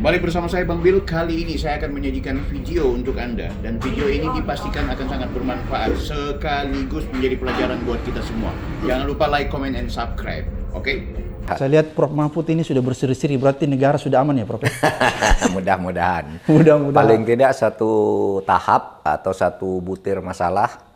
Kembali bersama saya Bang Bil. Kali ini saya akan menyajikan video untuk Anda. Dan video ini dipastikan akan sangat bermanfaat sekaligus menjadi pelajaran buat kita semua. Jangan lupa like, comment, and subscribe. Oke? Saya lihat Prof Mahfud ini sudah berseri-seri, berarti negara sudah aman ya Prof? Mudah-mudahan. Mudah-mudahan. Paling tidak satu tahap atau satu butir masalah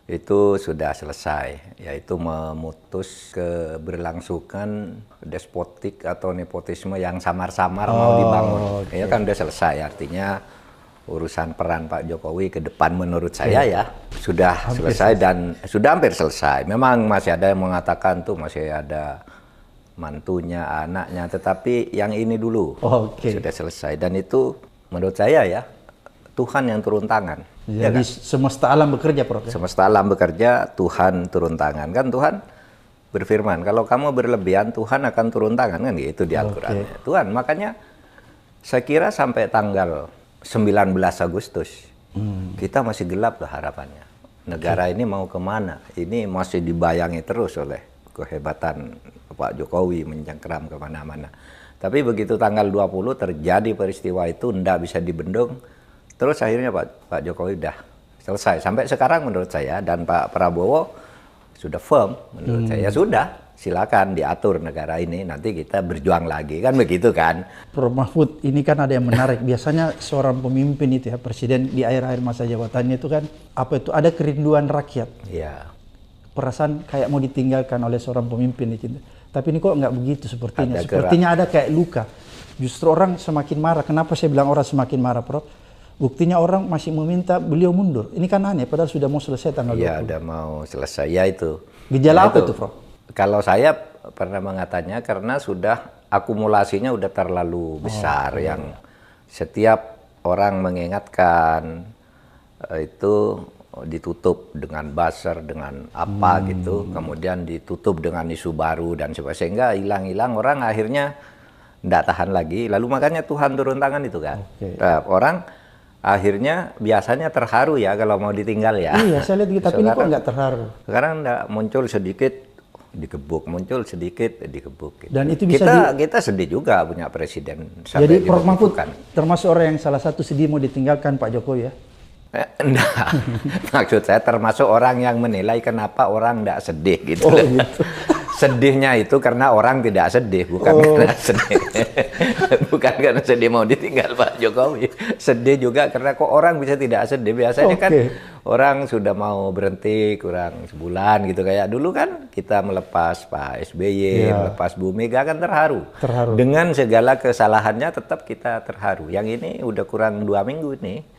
itu sudah selesai, yaitu memutus keberlangsungan despotik atau nepotisme yang samar-samar mau dibangun. Okay. Ya kan udah selesai, artinya urusan peran Pak Jokowi ke depan menurut saya ya sudah selesai dan sudah hampir selesai. Memang masih ada yang mengatakan tuh masih ada mantunya, anaknya, tetapi yang ini dulu sudah selesai dan itu menurut saya ya Tuhan yang turun tangan. Jadi ya kan? Semesta alam bekerja, Prof. Semesta alam bekerja, Tuhan turun tangan. Kan Tuhan berfirman, kalau kamu berlebihan, Tuhan akan turun tangan. Kan gitu di Al-Quran. Tuhan, makanya saya kira sampai tanggal 19 Agustus, kita masih gelap lah harapannya. Negara ini mau kemana? Ini masih dibayangi terus oleh kehebatan Pak Jokowi mencengkeram kemana-mana. Tapi begitu tanggal 20 terjadi peristiwa itu, tidak bisa dibendung. Terus akhirnya Pak Jokowi udah selesai. Sampai sekarang menurut saya dan Pak Prabowo sudah firm menurut saya. Sudah, silakan diatur negara ini. Nanti kita berjuang lagi. Kan begitu kan? Prof Mahfud, ini kan ada yang menarik. Biasanya seorang pemimpin itu ya, presiden di akhir-akhir masa jabatannya itu kan, apa itu, ada kerinduan rakyat. Iya. Perasaan kayak mau ditinggalkan oleh seorang pemimpin itu. Tapi ini kok nggak begitu sepertinya. Sepertinya ada kayak luka. Justru orang semakin marah. Kenapa saya bilang orang semakin marah, Prof? Buktinya orang masih meminta beliau mundur. Ini kan aneh, padahal sudah mau selesai tanggal 20. Iya, udah mau selesai. Ya itu. Gejala apa itu, Prof? Kalau saya pernah mengatakannya karena sudah akumulasinya udah terlalu besar yang setiap orang mengingatkan itu ditutup dengan buzzer, dengan apa gitu, kemudian ditutup dengan isu baru dan sebagainya, sehingga hilang-hilang orang akhirnya tidak tahan lagi. Lalu makanya Tuhan turun tangan itu kan. Nah, orang akhirnya biasanya terharu ya kalau mau ditinggal ya. Iya, saya lihat gitu, tapi ini kok nggak terharu. Sekarang enggak, muncul sedikit dikebuk, muncul sedikit dikebuk. Gitu. Dan itu bisa kita sedih juga punya presiden. Jadi Prof Mahfud termasuk orang yang salah satu sedih mau ditinggalkan Pak Jokowi ya? Enggak. Maksud saya termasuk orang yang menilai kenapa orang enggak sedih gitu. Gitu. Sedihnya itu karena orang tidak sedih, bukan karena sedih. Bukan karena sedih mau ditinggal Pak Jokowi. Sedih juga karena kok orang bisa tidak sedih. Biasanya kan orang sudah mau berhenti kurang sebulan gitu. Kayak dulu kan kita melepas Pak SBY, melepas Bu Mega kan terharu. Dengan segala kesalahannya tetap kita terharu. Yang ini udah kurang 2 minggu nih.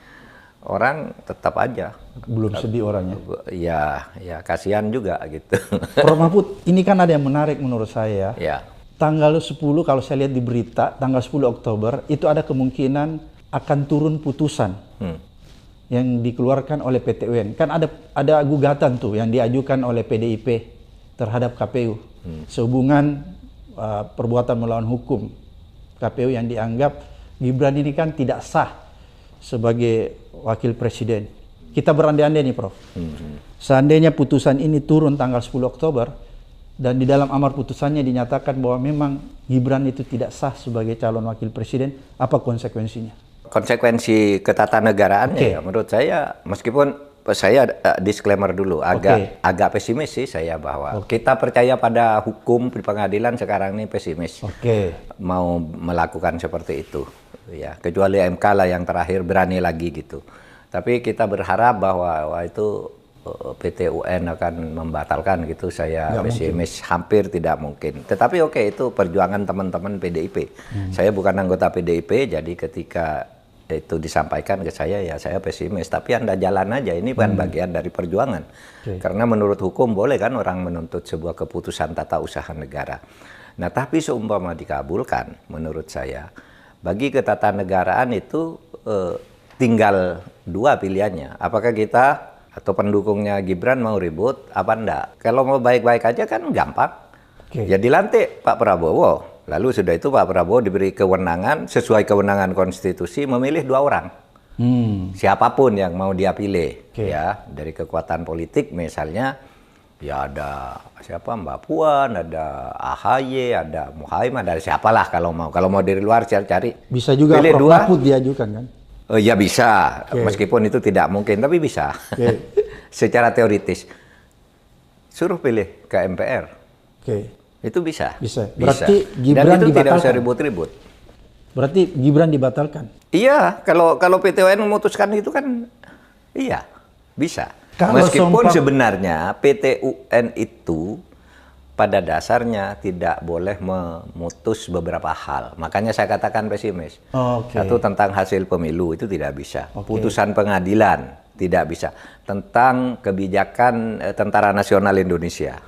Orang tetap aja belum sedih orangnya. Ya kasihan juga gitu. Prof Mahfud, ini kan ada yang menarik menurut saya. Ya. Tanggal 10 kalau saya lihat di berita, tanggal 10 Oktober itu ada kemungkinan akan turun putusan yang dikeluarkan oleh PT UN. Kan ada gugatan tuh yang diajukan oleh PDIP terhadap KPU sehubungan perbuatan melawan hukum KPU yang dianggap Gibran ini kan tidak sah sebagai wakil presiden. Kita berandai-andai nih, Prof. Seandainya putusan ini turun tanggal 10 Oktober dan di dalam amar putusannya dinyatakan bahwa memang Gibran itu tidak sah sebagai calon wakil presiden, apa konsekuensinya? Konsekuensi ketatanegaraan ya menurut saya, meskipun saya disclaimer dulu, agak pesimis sih saya bahwa kita percaya pada hukum di pengadilan sekarang ini pesimis. Mau melakukan seperti itu. Ya, kecuali MK lah yang terakhir berani lagi gitu. Tapi kita berharap bahwa itu PT UN akan membatalkan gitu. Saya pesimis, hampir tidak mungkin. Tetapi itu perjuangan teman-teman PDIP. Saya bukan anggota PDIP, jadi ketika itu disampaikan ke saya ya saya pesimis. Tapi Anda jalan aja, ini bukan bagian dari perjuangan. Karena menurut hukum boleh kan orang menuntut sebuah keputusan tata usaha negara. Nah tapi seumpama dikabulkan menurut saya, bagi ketatanegaraan itu tinggal 2 pilihannya. Apakah kita atau pendukungnya Gibran mau ribut apa enggak? Kalau mau baik-baik aja kan gampang. Ya dilantik Pak Prabowo. Lalu sudah itu Pak Prabowo diberi kewenangan sesuai kewenangan konstitusi memilih 2 orang. Siapapun yang mau dia pilih. Ya, dari kekuatan politik misalnya Ya ada siapa, Mbak Puan, ada AHY, ada Muhaimin, ada siapalah kalau mau dari luar cari. Bisa juga pilih Prof. Mahfud diajukan kan? Ya bisa, meskipun itu tidak mungkin, tapi bisa. Secara teoritis. Suruh pilih ke MPR. Itu bisa. Berarti Gibran dan itu dibatalkan. tidak usah ribut-ribut. Berarti Gibran dibatalkan. Iya, kalau PT UN memutuskan itu kan, iya, bisa. Kalau meskipun sebenarnya PT UN itu pada dasarnya tidak boleh memutus beberapa hal. Makanya saya katakan pesimis. Satu, tentang hasil pemilu itu tidak bisa. Putusan pengadilan tidak bisa. Tentang kebijakan Tentara Nasional Indonesia,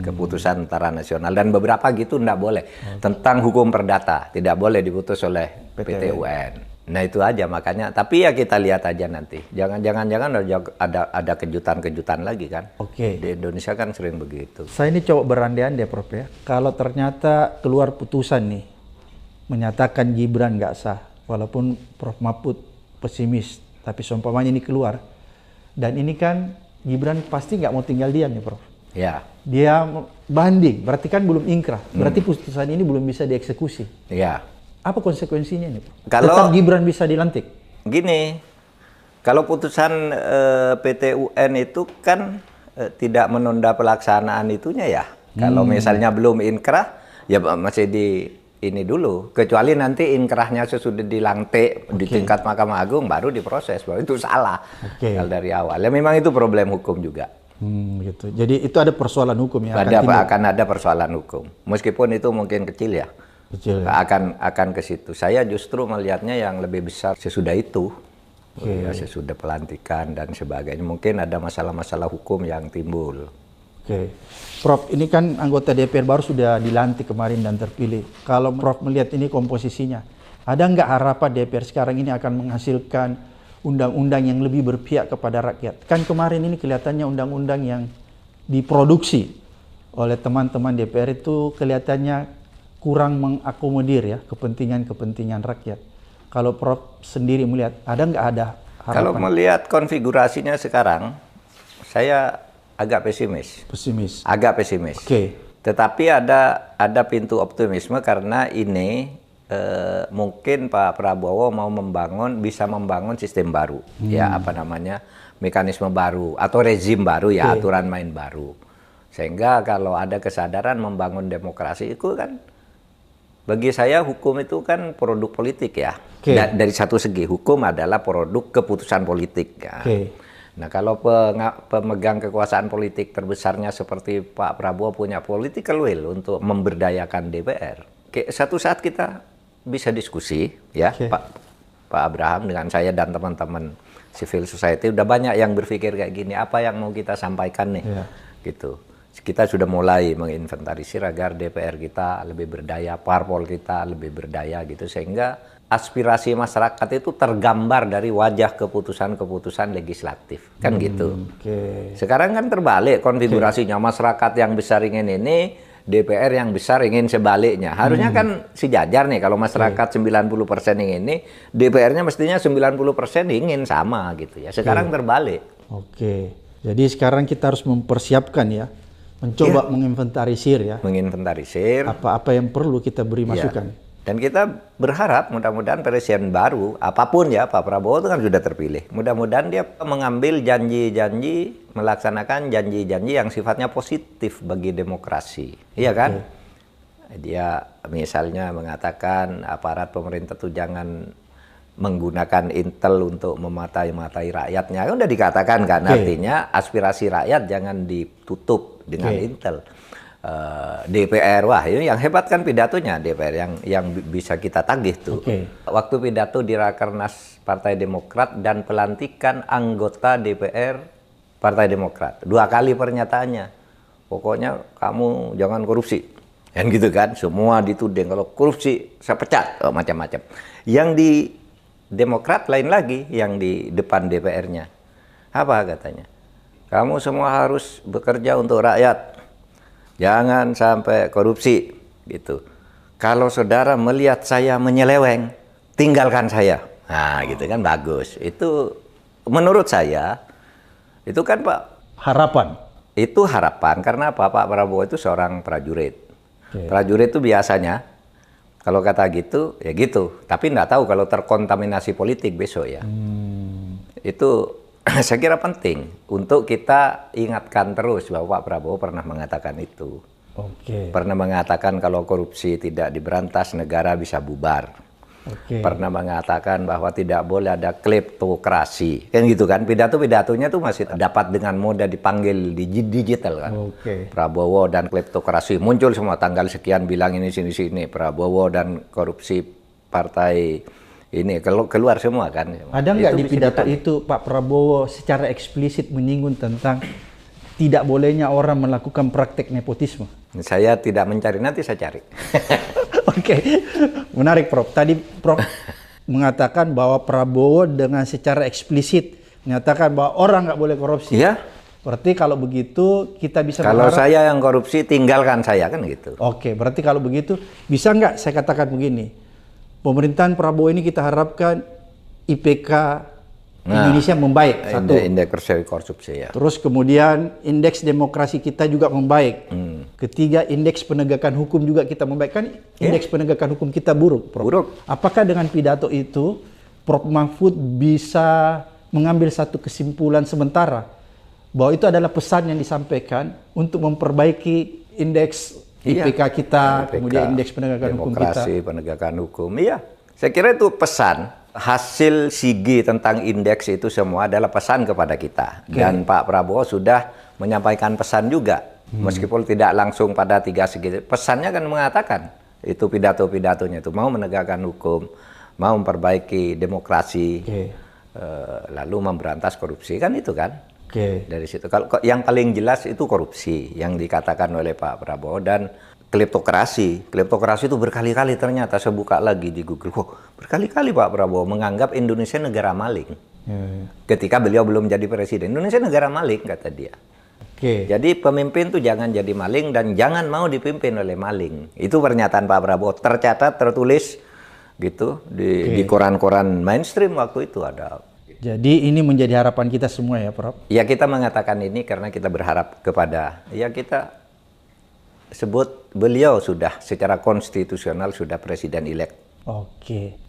keputusan Tentara Nasional dan beberapa gitu tidak boleh. Tentang hukum perdata tidak boleh diputus oleh PT UN. Nah itu aja makanya. Tapi ya kita lihat aja nanti. Jangan ada kejutan-kejutan lagi kan. Di Indonesia kan sering begitu. Saya ini coba berandai-andai Prof ya. Kalau ternyata keluar putusan nih menyatakan Gibran nggak sah, walaupun Prof Mahfud pesimis, tapi seumpamanya ini keluar. Dan ini kan Gibran pasti nggak mau tinggal diam nih Prof. Ya. Dia banding, berarti kan belum ingkrah. Berarti putusan ini belum bisa dieksekusi. Ya. Apa konsekuensinya nih Prof? Kalau tetap Gibran bisa dilantik? Gini, kalau putusan PT UN itu kan tidak menunda pelaksanaan itunya ya. Kalau misalnya belum inkrah, ya masih di ini dulu. Kecuali nanti inkrahnya sesudah dilantik di tingkat Mahkamah Agung baru diproses. Bahwa itu salah kalau dari awal. Ya memang itu problem hukum juga. Gitu. Jadi itu ada persoalan hukum ya? Akan ada persoalan hukum. Meskipun itu mungkin kecil ya. Akan ke situ. Saya justru melihatnya yang lebih besar sesudah itu. Ya, sesudah pelantikan dan sebagainya. Mungkin ada masalah-masalah hukum yang timbul. Prof, ini kan anggota DPR baru sudah dilantik kemarin dan terpilih. Kalau Prof melihat ini komposisinya, ada nggak harapan DPR sekarang ini akan menghasilkan undang-undang yang lebih berpihak kepada rakyat? Kan kemarin ini kelihatannya undang-undang yang diproduksi oleh teman-teman DPR itu kelihatannya kurang mengakomodir ya kepentingan-kepentingan rakyat. Kalau Prof sendiri melihat, ada nggak ada harapan? Kalau melihat konfigurasinya sekarang, saya agak pesimis. Agak pesimis. Tetapi ada pintu optimisme karena ini mungkin Pak Prabowo mau bisa membangun sistem baru, ya apa namanya, mekanisme baru atau rezim baru ya, aturan main baru. Sehingga kalau ada kesadaran membangun demokrasi itu kan, bagi saya hukum itu kan produk politik ya. Dari satu segi hukum adalah produk keputusan politik ya. Nah kalau pemegang kekuasaan politik terbesarnya seperti Pak Prabowo punya political will untuk memberdayakan DPR, satu saat kita bisa diskusi ya Pak Abraham dengan saya dan teman-teman civil society udah banyak yang berpikir kayak gini, apa yang mau kita sampaikan nih gitu. Kita sudah mulai menginventarisir agar DPR kita lebih berdaya, parpol kita lebih berdaya gitu, sehingga aspirasi masyarakat itu tergambar dari wajah keputusan-keputusan legislatif kan gitu. Sekarang kan terbalik konfigurasinya, masyarakat yang besar ingin ini, DPR yang besar ingin sebaliknya. Harusnya kan sejajar nih, kalau masyarakat 90% ingin ini, DPR-nya mestinya 90% ingin sama gitu ya. Sekarang terbalik. Jadi sekarang kita harus mempersiapkan ya, mencoba menginventarisir ya. Menginventarisir. Apa-apa yang perlu kita beri masukan. Dan kita berharap mudah-mudahan presiden baru, apapun ya, Pak Prabowo itu kan sudah terpilih. Mudah-mudahan dia mengambil janji-janji, melaksanakan janji-janji yang sifatnya positif bagi demokrasi. Iya kan? Dia misalnya mengatakan aparat pemerintah itu jangan menggunakan intel untuk mematai-matai rakyatnya. Kan udah dikatakan kan, artinya aspirasi rakyat jangan ditutup dengan intel. DPR, wah ini yang hebat kan pidatonya DPR yang bisa kita tagih tuh. Waktu pidato di Rakernas Partai Demokrat dan pelantikan anggota DPR Partai Demokrat, 2 kali pernyataannya, pokoknya kamu jangan korupsi, kan gitu kan, semua dituding kalau korupsi saya pecat, macam-macam. Yang di Demokrat lain lagi, yang di depan DPR-nya, apa katanya? Kamu semua harus bekerja untuk rakyat. Jangan sampai korupsi, gitu. Kalau saudara melihat saya menyeleweng, tinggalkan saya. Nah, gitu kan bagus. Itu menurut saya, itu kan Pak. Harapan. Itu harapan, karena apa? Pak Prabowo itu seorang prajurit. Prajurit itu biasanya, kalau kata gitu, ya gitu. Tapi nggak tahu kalau terkontaminasi politik besok ya. Itu saya kira penting untuk kita ingatkan terus bahwa Pak Prabowo pernah mengatakan itu. Pernah mengatakan kalau korupsi tidak diberantas, negara bisa bubar. Pernah mengatakan bahwa tidak boleh ada kleptokrasi, kan gitu kan. Pidato-pidatonya tuh masih dapat dengan mudah dipanggil di digital kan. Prabowo dan kleptokrasi muncul semua tanggal sekian, bilang ini sini Prabowo dan korupsi partai ini keluar semua kan. Ada nggak di pidato itu Pak Prabowo secara eksplisit menyinggung tentang tidak bolehnya orang melakukan praktek nepotisme? Saya tidak mencari, nanti saya cari. Oke, menarik Prof. Tadi Prof mengatakan bahwa Prabowo dengan secara eksplisit menyatakan bahwa orang nggak boleh korupsi. Iya. Berarti kalau begitu kita bisa kalau saya yang korupsi, tinggalkan saya, kan gitu. Oke, berarti kalau begitu bisa nggak saya katakan begini, pemerintahan Prabowo ini kita harapkan IPK Indonesia membaik, satu. Indeks persepsi korupsi ya. Terus kemudian indeks demokrasi kita juga membaik. Ketiga, indeks penegakan hukum juga kita membaik. Kan indeks penegakan hukum kita buruk, Prof. Buruk. Apakah dengan pidato itu Prof Mahfud bisa mengambil satu kesimpulan sementara bahwa itu adalah pesan yang disampaikan untuk memperbaiki indeks IPK kita, IPK, kemudian indeks penegakan hukum kita. Demokrasi, penegakan hukum. Iya. Saya kira itu pesan. Hasil SIGI tentang indeks itu semua adalah pesan kepada kita. Dan Pak Prabowo sudah menyampaikan pesan juga. Meskipun tidak langsung pada 3 SIGI. Pesannya kan mengatakan, itu pidato-pidatonya itu mau menegakkan hukum, mau memperbaiki demokrasi, lalu memberantas korupsi, kan itu kan. Dari situ. Kalau yang paling jelas itu korupsi yang dikatakan oleh Pak Prabowo, dan kleptokrasi. Kleptokrasi itu berkali-kali ternyata saya buka lagi di Google. Berkali-kali Pak Prabowo menganggap Indonesia negara maling. Ketika beliau belum jadi presiden. Indonesia negara maling, kata dia. Jadi pemimpin tuh jangan jadi maling dan jangan mau dipimpin oleh maling. Itu pernyataan Pak Prabowo. Tercatat, tertulis gitu di koran-koran mainstream waktu itu ada. Jadi ini menjadi harapan kita semua ya, Prof? Ya, kita mengatakan ini karena kita berharap kepada, ya kita sebut beliau sudah secara konstitusional sudah presiden elect.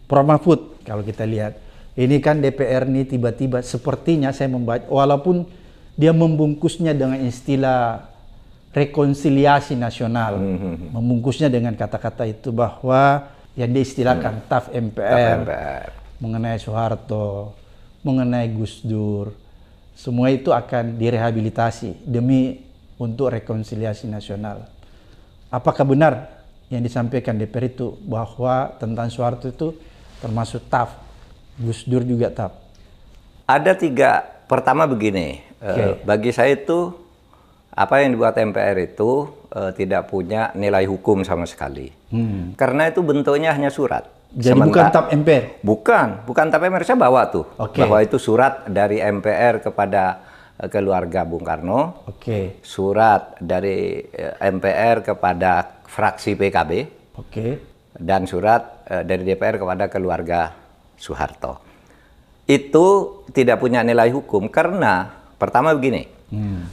Prof Mahfud, kalau kita lihat ini kan DPR ini tiba-tiba sepertinya saya membaca, walaupun dia membungkusnya dengan istilah rekonsiliasi nasional, membungkusnya dengan kata-kata itu bahwa yang diistilahkan TAF MPR, mengenai Soeharto, mengenai Gus Dur, semua itu akan direhabilitasi demi untuk rekonsiliasi nasional. Apakah benar yang disampaikan DPR itu bahwa tentang Soeharto itu termasuk TAF, Gus Dur juga TAF? Ada 3. Pertama begini, bagi saya itu apa yang dibuat MPR itu tidak punya nilai hukum sama sekali. Karena itu bentuknya hanya surat. Jadi bukan TAF MPR? Bukan TAF MPR, saya bawa tuh. Bahwa itu surat dari MPR kepada keluarga Bung Karno, surat dari MPR kepada fraksi PKB, dan surat dari DPR kepada keluarga Soeharto. Itu tidak punya nilai hukum karena pertama begini,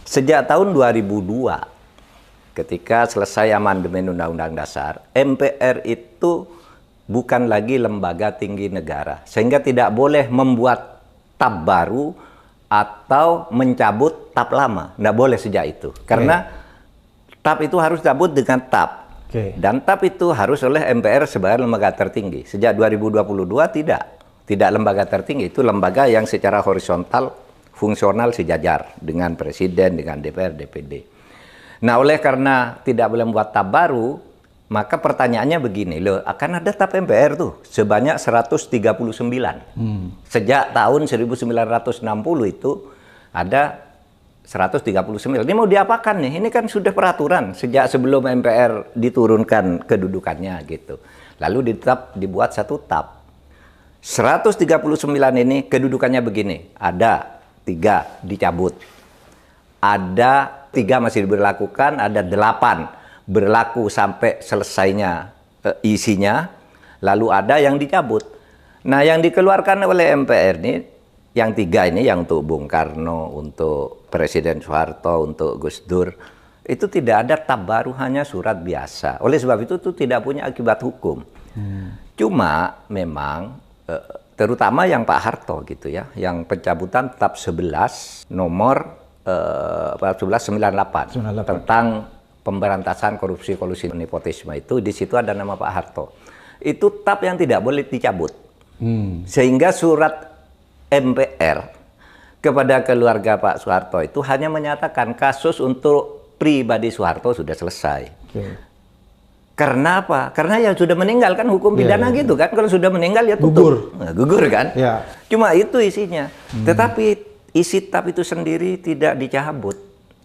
sejak tahun 2002 ketika selesai amandemen Undang-Undang Dasar, MPR itu bukan lagi lembaga tinggi negara, sehingga tidak boleh membuat TAP baru atau mencabut TAP lama. Nggak boleh sejak itu. Karena TAP itu harus cabut dengan TAP. Dan TAP itu harus oleh MPR sebagai lembaga tertinggi. Sejak 2022 tidak. Tidak lembaga tertinggi. Itu lembaga yang secara horizontal, fungsional sejajar dengan Presiden, dengan DPR, DPD. Nah, oleh karena tidak boleh membuat TAP baru, maka pertanyaannya begini, loh, akan ada TAP MPR tuh sebanyak 139. Sejak tahun 1960 itu ada 139. Ini mau diapakan nih? Ini kan sudah peraturan sejak sebelum MPR diturunkan kedudukannya gitu. Lalu dibuat satu TAP. 139 ini kedudukannya begini, ada 3 dicabut. Ada 3 masih diberlakukan, ada 8 berlaku sampai selesainya isinya, lalu ada yang dicabut. Nah, yang dikeluarkan oleh MPR ini Yang tiga ini, yang untuk Bung Karno, untuk Presiden Soeharto, untuk Gus Dur, itu tidak ada tab baru, hanya surat biasa. Oleh sebab itu tidak punya akibat hukum. Cuma memang terutama yang Pak Harto gitu ya, yang pencabutan tab 11 nomor 1198 tentang pemberantasan korupsi, kolusi, nepotisme, itu di situ ada nama Pak Harto. Itu tab yang tidak boleh dicabut. Sehingga surat MPR kepada keluarga Pak Soeharto itu hanya menyatakan kasus untuk pribadi Soeharto sudah selesai. Karena apa? Karena yang sudah meninggal kan hukum pidana gitu kan. Kalau sudah meninggal ya tutup. Gugur kan? Cuma itu isinya. Tetapi isi tab itu sendiri tidak dicabut.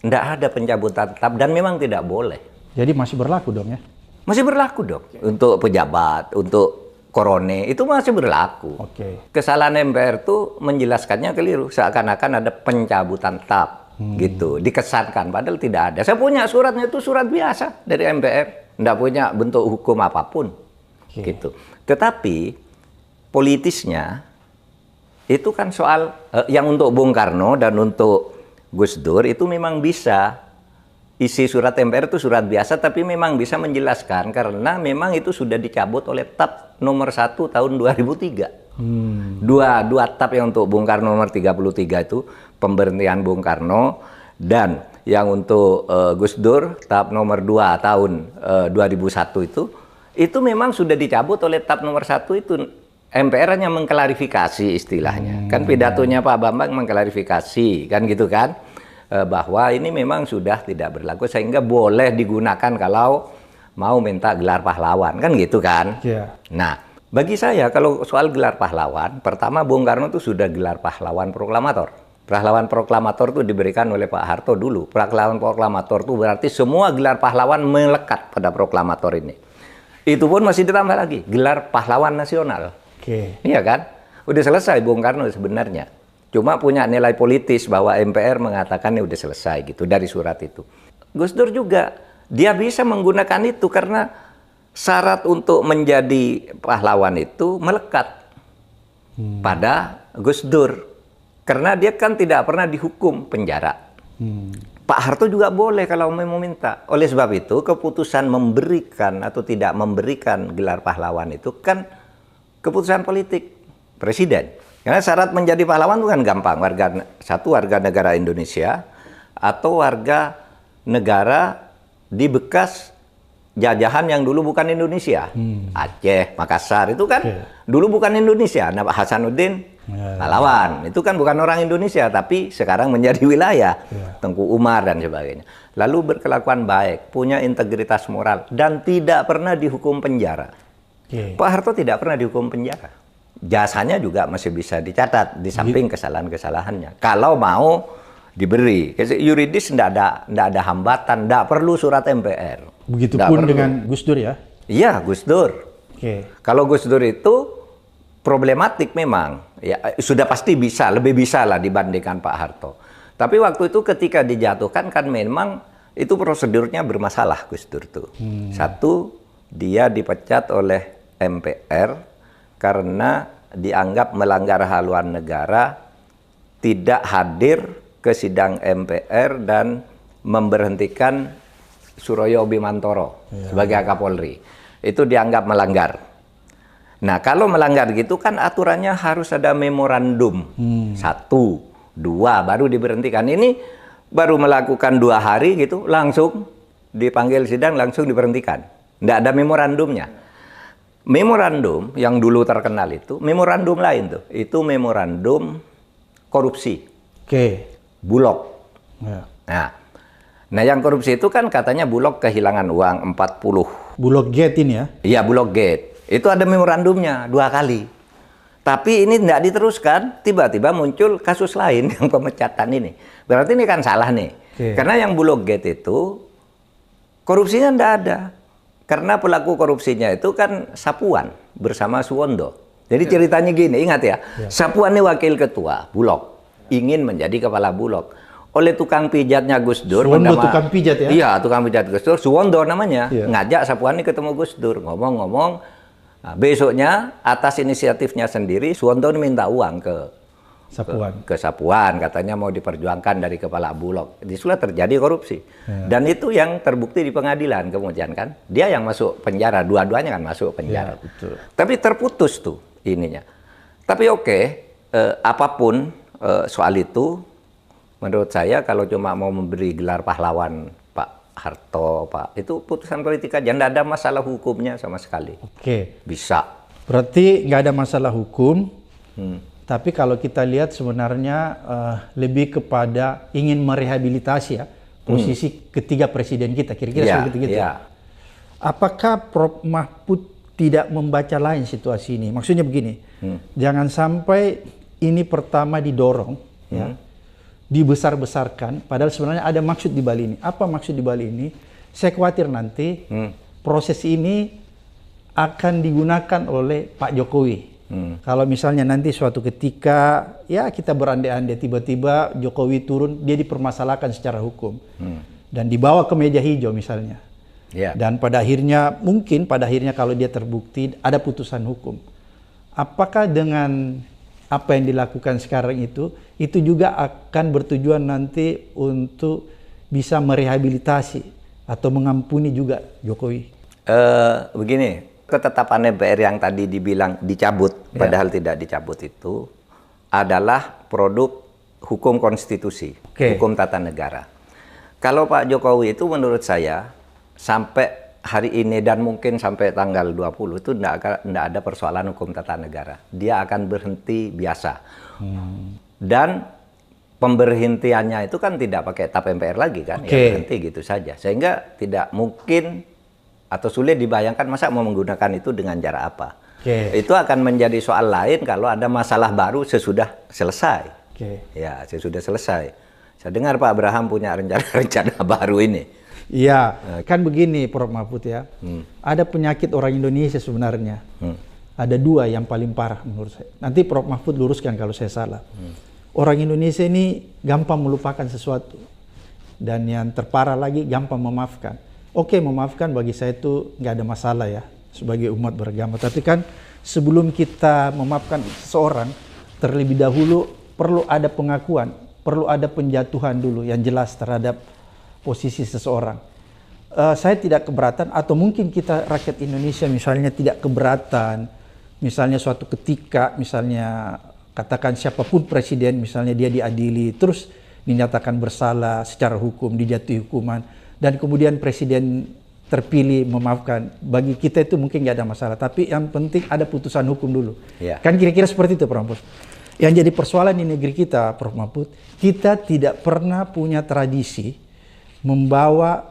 Tidak ada pencabutan tab dan memang tidak boleh. Jadi masih berlaku dong ya? Masih berlaku dong. Untuk pejabat, untuk korone, itu masih berlaku. Kesalahan MPR itu menjelaskannya keliru. Seakan-akan ada pencabutan tab. Gitu. Dikesankan. Padahal tidak ada. Saya punya suratnya, itu surat biasa dari MPR. Tidak punya bentuk hukum apapun. Gitu. Tetapi politisnya itu kan soal yang untuk Bung Karno dan untuk Gus Dur itu memang bisa. Isi surat MPR itu surat biasa, tapi memang bisa menjelaskan karena memang itu sudah dicabut oleh tab nomor 1 tahun 2003. Dua tab yang untuk Bung Karno nomor 33 itu pemberhentian Bung Karno, dan yang untuk Gus Dur tab nomor 2 tahun 2001 itu memang sudah dicabut oleh tab nomor 1 itu. MPR hanya mengklarifikasi istilahnya. Kan pidatonya Pak Bambang mengklarifikasi, kan gitu kan? Bahwa ini memang sudah tidak berlaku sehingga boleh digunakan kalau mau minta gelar pahlawan, kan gitu kan? Nah, bagi saya kalau soal gelar pahlawan, pertama Bung Karno itu sudah gelar pahlawan proklamator. Pahlawan proklamator itu diberikan oleh Pak Harto dulu. Pahlawan proklamator itu berarti semua gelar pahlawan melekat pada proklamator ini. Itu pun masih ditambah lagi, gelar pahlawan nasional. Iya kan? Udah selesai Bung Karno sebenarnya. Cuma punya nilai politis bahwa MPR mengatakannya udah selesai gitu dari surat itu. Gus Dur juga, dia bisa menggunakan itu karena syarat untuk menjadi pahlawan itu melekat pada Gus Dur. Karena dia kan tidak pernah dihukum penjara. Pak Harto juga boleh kalau mau meminta. Oleh sebab itu keputusan memberikan atau tidak memberikan gelar pahlawan itu kan keputusan politik presiden. Karena syarat menjadi pahlawan itu kan gampang. Warga negara Indonesia atau warga negara di bekas jajahan yang dulu bukan Indonesia. Aceh, Makassar itu kan dulu bukan Indonesia. Nah, Hasanuddin pahlawan. Itu kan bukan orang Indonesia tapi sekarang menjadi wilayah. Tengku Umar dan sebagainya. Lalu berkelakuan baik, punya integritas moral dan tidak pernah dihukum penjara. Pak Harto tidak pernah dihukum penjara. Jasanya juga masih bisa dicatat di samping kesalahan-kesalahannya. Kalau mau diberi, yuridis tidak ada hambatan, tidak perlu surat MPR. Begitupun dengan Gus Dur ya? Iya, Gus Dur. Kalau Gus Dur itu problematik memang, ya sudah pasti bisa, lebih bisa lah dibandingkan Pak Harto. Tapi waktu itu ketika dijatuhkan kan memang itu prosedurnya bermasalah Gus Dur tuh. Satu, dia dipecat oleh MPR karena dianggap melanggar haluan negara, tidak hadir ke sidang MPR dan memberhentikan Suroyo Bimantoro sebagai Kapolri. Itu dianggap melanggar. Nah, kalau melanggar gitu kan aturannya harus ada memorandum. 1, 2 baru diberhentikan. Ini baru melakukan 2 hari gitu langsung dipanggil sidang, langsung diberhentikan. Tidak ada memorandumnya. Memorandum yang dulu terkenal itu, memorandum lain tuh. Itu memorandum korupsi. Bulog. Nah, yang korupsi itu kan katanya Bulog kehilangan uang 40. Bulog Gate ini ya? Iya, Bulog Gate. Itu ada memorandumnya 2 kali. Tapi ini tidak diteruskan, tiba-tiba muncul kasus lain yang pemecatan ini. Berarti ini kan salah nih. Karena yang Bulog Gate itu korupsinya tidak ada. Karena pelaku korupsinya itu kan Sapuan bersama Suwondo. Jadi ceritanya gini, ingat ya. Sapuan ini wakil ketua Bulog, ingin menjadi kepala Bulog. Oleh tukang pijatnya Gus Dur. Suwondo tukang pijat ya? Iya, tukang pijat Gus Dur. Suwondo namanya. Ngajak Sapuan ini ketemu Gus Dur. Ngomong-ngomong. Nah, besoknya atas inisiatifnya sendiri, Suwondo ini minta uang ke ke Sapuan, katanya mau diperjuangkan dari kepala Bulog. Disitulah terjadi korupsi. Dan itu yang terbukti di pengadilan kemudian kan. Dia yang masuk penjara, dua-duanya kan masuk penjara. Betul. Tapi terputus tuh ininya. Tapi apapun soal itu, menurut saya kalau cuma mau memberi gelar pahlawan Pak Harto, itu putusan politik aja, nggak ada masalah hukumnya sama sekali. Bisa. Berarti nggak ada masalah hukum. Tapi kalau kita lihat sebenarnya lebih kepada ingin merehabilitasi ya posisi ketiga presiden kita, kira-kira seperti itu. Apakah Prof. Mahfud tidak membaca lain situasi ini? Maksudnya begini, jangan sampai ini pertama didorong, dibesar-besarkan, padahal sebenarnya ada maksud di balik ini. Apa maksud di balik ini? Saya khawatir nanti proses ini akan digunakan oleh Pak Jokowi. Kalau misalnya nanti suatu ketika ya kita berandai-andai tiba-tiba Jokowi turun, dia dipermasalahkan secara hukum dan dibawa ke meja hijau misalnya, dan pada akhirnya mungkin kalau dia terbukti ada putusan hukum, apakah dengan apa yang dilakukan sekarang itu juga akan bertujuan nanti untuk bisa merehabilitasi atau mengampuni juga Jokowi? Begini. Ketetapan MPR yang tadi dibilang dicabut, padahal tidak dicabut itu adalah produk hukum konstitusi, hukum tata negara. Kalau Pak Jokowi itu menurut saya sampai hari ini dan mungkin sampai tanggal 20 itu tidak ada persoalan hukum tata negara. Dia akan berhenti biasa. Dan pemberhentiannya itu kan tidak pakai tap MPR lagi kan, ya berhenti gitu saja. Sehingga tidak mungkin atau sulit dibayangkan masa mau menggunakan itu dengan cara apa. Itu akan menjadi soal lain kalau ada masalah baru sesudah selesai. Ya, sesudah selesai. Saya dengar Pak Abraham punya rencana baru ini. Iya, kan begini Prof. Mahfud ya. Ada penyakit orang Indonesia sebenarnya. Ada dua yang paling parah menurut saya. Nanti Prof. Mahfud luruskan kalau saya salah. Orang Indonesia ini gampang melupakan sesuatu. Dan yang terparah lagi gampang memaafkan. Memaafkan bagi saya itu nggak ada masalah ya sebagai umat beragama. Tapi kan sebelum kita memaafkan seseorang, terlebih dahulu perlu ada pengakuan, perlu ada penjatuhan dulu yang jelas terhadap posisi seseorang. Saya tidak keberatan, atau mungkin kita rakyat Indonesia misalnya tidak keberatan, misalnya suatu ketika, misalnya katakan siapapun presiden, misalnya dia diadili, terus dinyatakan bersalah secara hukum, dijatuhi hukuman, dan kemudian presiden terpilih memaafkan. Bagi kita itu mungkin nggak ada masalah, tapi yang penting ada putusan hukum dulu. Kan kira-kira seperti itu, Prof. Mahfud. Yang jadi persoalan di negeri kita, Prof. Mahfud, kita tidak pernah punya tradisi membawa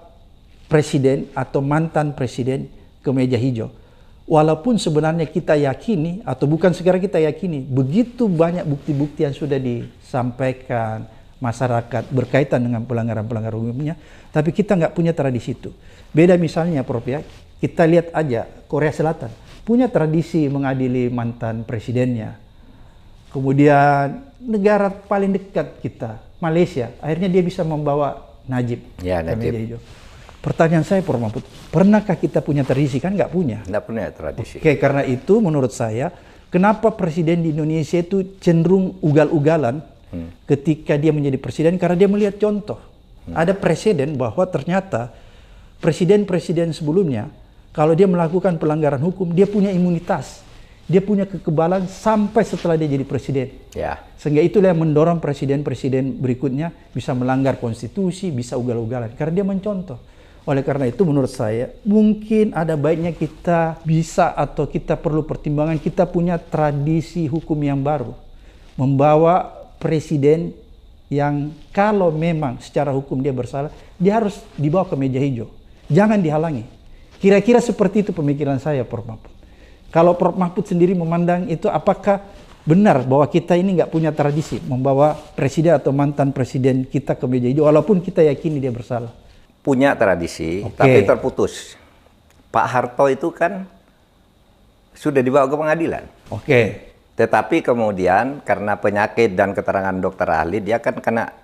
presiden atau mantan presiden ke meja hijau. Walaupun sebenarnya kita yakini, atau bukan sekarang kita yakini, begitu banyak bukti-bukti yang sudah disampaikan masyarakat berkaitan dengan pelanggaran-pelanggaran hukumnya, tapi kita nggak punya tradisi itu. Beda misalnya Prof ya, kita lihat aja Korea Selatan punya tradisi mengadili mantan presidennya. Kemudian negara paling dekat kita, Malaysia, akhirnya dia bisa membawa Najib ke meja hijau. Pertanyaan saya Prof Mahfud, pernahkah kita punya tradisi? Kan nggak punya. Nggak punya tradisi. Karena itu menurut saya, kenapa presiden di Indonesia itu cenderung ugal-ugalan ketika dia menjadi presiden, karena dia melihat contoh. Ada presiden bahwa ternyata presiden-presiden sebelumnya, kalau dia melakukan pelanggaran hukum, dia punya imunitas, dia punya kekebalan sampai setelah dia jadi presiden. Sehingga itulah yang mendorong presiden-presiden berikutnya bisa melanggar konstitusi, bisa ugal-ugalan, karena dia mencontoh. Oleh karena itu menurut saya, mungkin ada baiknya kita bisa, atau kita perlu pertimbangan, kita punya tradisi hukum yang baru, membawa presiden yang kalau memang secara hukum dia bersalah, dia harus dibawa ke meja hijau, jangan dihalangi. Kira-kira seperti itu pemikiran saya, Prof Mahfud. Kalau Prof Mahfud sendiri memandang itu, apakah benar bahwa kita ini nggak punya tradisi membawa presiden atau mantan presiden kita ke meja hijau, walaupun kita yakini dia bersalah? Punya tradisi, tapi terputus. Pak Harto itu kan sudah dibawa ke pengadilan. Tetapi kemudian karena penyakit dan keterangan dokter ahli, dia kan kena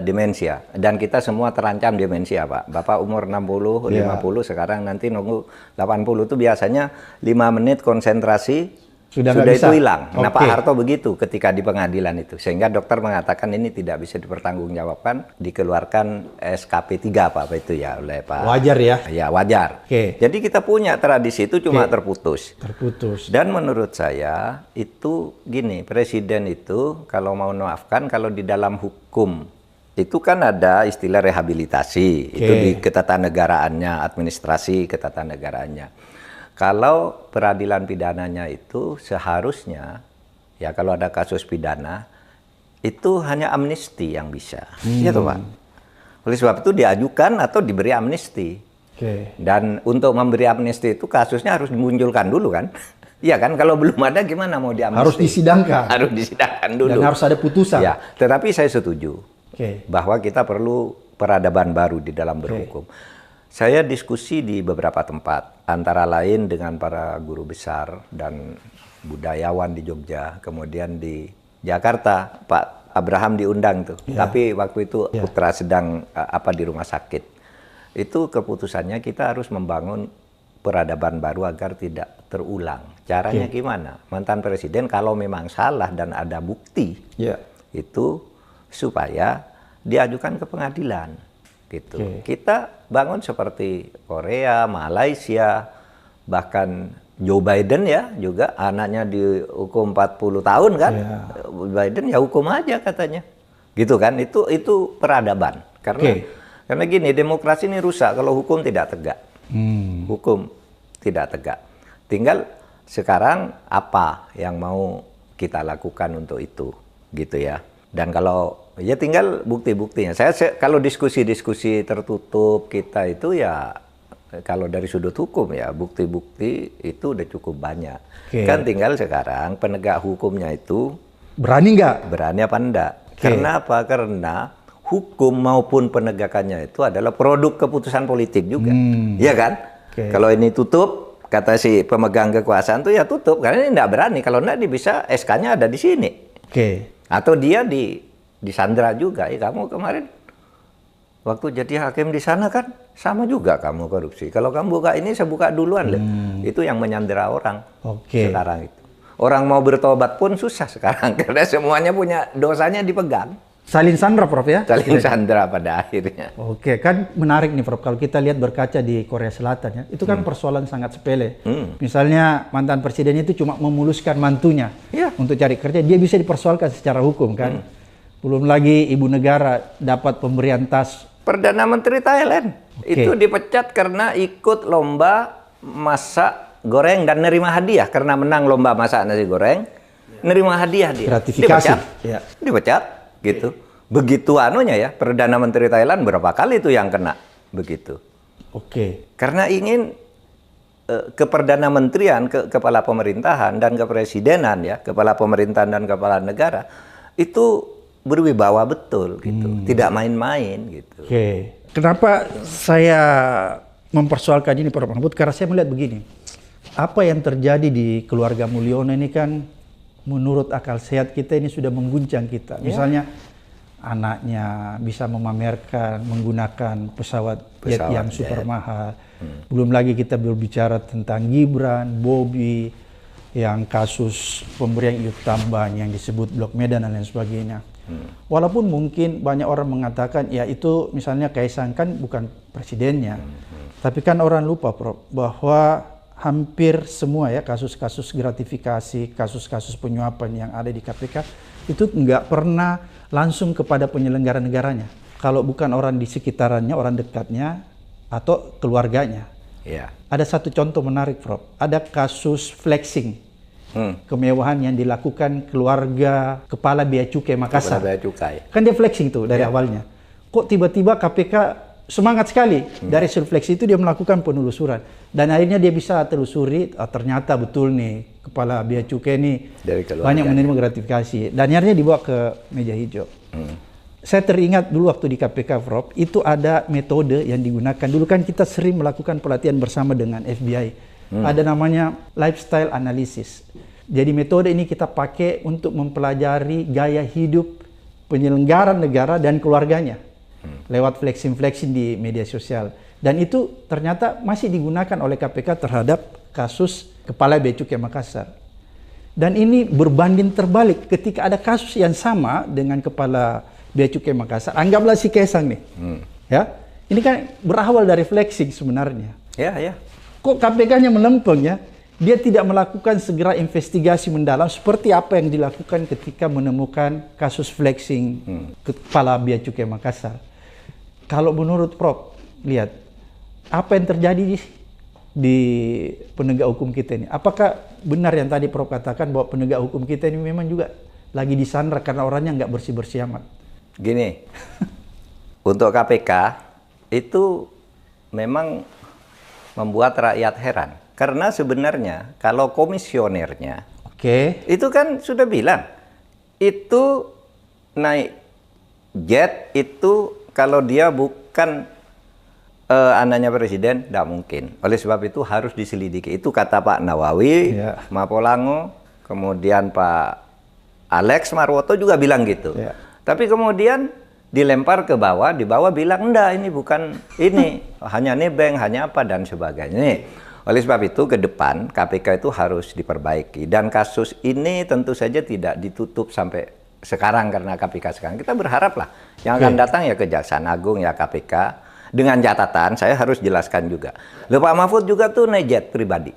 demensia. Dan kita semua terancam demensia, Pak. Bapak umur 60, 50, sekarang nanti nunggu 80 itu biasanya 5 menit konsentrasi, Sudah itu hilang. Nah, Pak Oke. Harto begitu ketika di pengadilan itu. Sehingga dokter mengatakan ini tidak bisa dipertanggungjawabkan, dikeluarkan SKP 3 apa itu ya oleh Pak. Wajar ya? Ya, wajar. Oke. Jadi kita punya tradisi itu cuma Oke. terputus. Terputus. Dan menurut saya itu gini, presiden itu kalau mau memaafkan, kalau di dalam hukum itu kan ada istilah rehabilitasi, itu di ketatanegaraannya, administrasi ketatanegaraannya. Kalau peradilan pidananya itu seharusnya, ya kalau ada kasus pidana, itu hanya amnesti yang bisa. Gitu Pak. Oleh sebab itu diajukan atau diberi amnesti. Oke. Dan untuk memberi amnesti itu kasusnya harus dimunculkan dulu kan. Iya kan, kalau belum ada gimana mau diamnesti? Harus disidangkan. Harus disidangkan dulu. Dan harus ada putusan. Ya, tetapi saya setuju Oke. bahwa kita perlu peradaban baru di dalam berhukum. Saya diskusi di beberapa tempat, antara lain dengan para guru besar dan budayawan di Jogja, kemudian di Jakarta, Pak Abraham diundang tuh. Tapi waktu itu putra sedang di rumah sakit. Itu keputusannya kita harus membangun peradaban baru agar tidak terulang. Caranya gimana? Mantan presiden kalau memang salah dan ada bukti, itu supaya diajukan ke pengadilan. Gitu. Kita bangun seperti Korea, Malaysia, bahkan Joe Biden ya juga anaknya dihukum 40 tahun kan. Biden ya hukum aja katanya. Gitu kan? Itu peradaban. Karena gini, demokrasi ini rusak kalau hukum tidak tegak. Hukum tidak tegak. Tinggal sekarang apa yang mau kita lakukan untuk itu, gitu ya. Dan kalau ya tinggal bukti-buktinya. Saya kalau diskusi-diskusi tertutup kita itu ya kalau dari sudut hukum ya bukti-bukti itu udah cukup banyak. Kan tinggal sekarang penegak hukumnya itu berani nggak? Berani apa enggak? Karena apa? Karena hukum maupun penegakannya itu adalah produk keputusan politik juga. Iya kan? Kalau ini tutup, kata si pemegang kekuasaan tuh ya tutup karena ini enggak berani. Kalau enggak dia bisa SK-nya ada di sini. Atau dia disandra juga, kamu kemarin waktu jadi hakim di sana kan sama juga kamu korupsi. Kalau kamu buka ini saya buka duluan. Itu yang menyandera orang sekarang itu. Orang mau bertobat pun susah sekarang karena semuanya punya dosanya dipegang. Saling sandra Prof ya? Saling sandra pada akhirnya. Kan menarik nih Prof, kalau kita lihat berkaca di Korea Selatan ya, itu kan persoalan sangat sepele. Misalnya mantan presiden itu cuma memuluskan mantunya untuk cari kerja, dia bisa dipersoalkan secara hukum kan. Belum lagi ibu negara dapat pemberian tas. Perdana Menteri Thailand itu dipecat karena ikut lomba masak goreng dan nerima hadiah karena menang lomba masak nasi goreng, nerima hadiah dia. Gratifikasi. Dipecat gitu. Begitu anunya ya, Perdana Menteri Thailand berapa kali itu yang kena begitu. Karena ingin ke Perdana Menterian, ke kepala pemerintahan dan kepresidenan ya, kepala pemerintahan dan kepala negara itu berwibawa betul gitu, tidak main-main gitu. Kenapa saya mempersoalkan ini Prof Mahfud? Karena saya melihat begini, apa yang terjadi di keluarga Mulyono ini kan menurut akal sehat kita ini sudah mengguncang kita. Misalnya anaknya bisa memamerkan menggunakan pesawat jet yang super mahal. Belum lagi kita berbicara tentang Gibran, Bobi, yang kasus pemberian iup tambahan yang disebut Blok Medan dan lain sebagainya. Walaupun mungkin banyak orang mengatakan ya itu misalnya Kaisang kan bukan presidennya. Tapi kan orang lupa Prof bahwa hampir semua ya kasus-kasus gratifikasi, kasus-kasus penyuapan yang ada di KPK itu nggak pernah langsung kepada penyelenggara negaranya. Kalau bukan orang di sekitarnya, orang dekatnya atau keluarganya. Ada satu contoh menarik Prof. Ada kasus flexing. Kemewahan yang dilakukan keluarga Kepala Bea Cukai Makassar. Kan dia flexing tuh dari awalnya. Kok tiba-tiba KPK semangat sekali dari hasil flexing itu dia melakukan penelusuran dan akhirnya dia bisa telusuri ternyata betul nih Kepala Bea Cukai ini banyak menerima gratifikasi dan akhirnya dibawa ke meja hijau. Saya teringat dulu waktu di KPK Prof, itu ada metode yang digunakan. Dulu kan kita sering melakukan pelatihan bersama dengan FBI. Ada namanya lifestyle analysis. Jadi metode ini kita pakai untuk mempelajari gaya hidup penyelenggara negara dan keluarganya lewat flexing-flexing di media sosial. Dan itu ternyata masih digunakan oleh KPK terhadap kasus Kepala Bea Cukai Makassar. Dan ini berbanding terbalik ketika ada kasus yang sama dengan Kepala Bea Cukai Makassar. Anggaplah si Kaesang nih. Ya. Ini kan berawal dari flexing sebenarnya. Ya, ya. Kok KPK-nya melempeng ya? Dia tidak melakukan segera investigasi mendalam seperti apa yang dilakukan ketika menemukan kasus flexing Kepala Bea Cukai Makassar. Kalau menurut Prof, lihat apa yang terjadi di penegak hukum kita ini. Apakah benar yang tadi Prof katakan bahwa penegak hukum kita ini memang juga lagi disandra karena orangnya nggak bersih-bersih amat? Gini, untuk KPK itu memang membuat rakyat heran. Karena sebenarnya kalau komisionernya, itu kan sudah bilang, itu naik jet itu kalau dia bukan anaknya presiden, tidak mungkin. Oleh sebab itu harus diselidiki. Itu kata Pak Nawawi, Mapolango, kemudian Pak Alex Marwoto juga bilang gitu. Tapi kemudian dilempar ke bawah, di bawah bilang, enggak, ini bukan ini, hanya nebeng, hanya apa, dan sebagainya. Nih, oleh sebab itu ke depan KPK itu harus diperbaiki. Dan kasus ini tentu saja tidak ditutup sampai sekarang karena KPK sekarang. Kita berharap lah yang akan datang ya Kejaksaan Agung, ya KPK. Dengan catatan, saya harus jelaskan juga. Loh, Pak Mahfud juga tuh naik jet pribadi.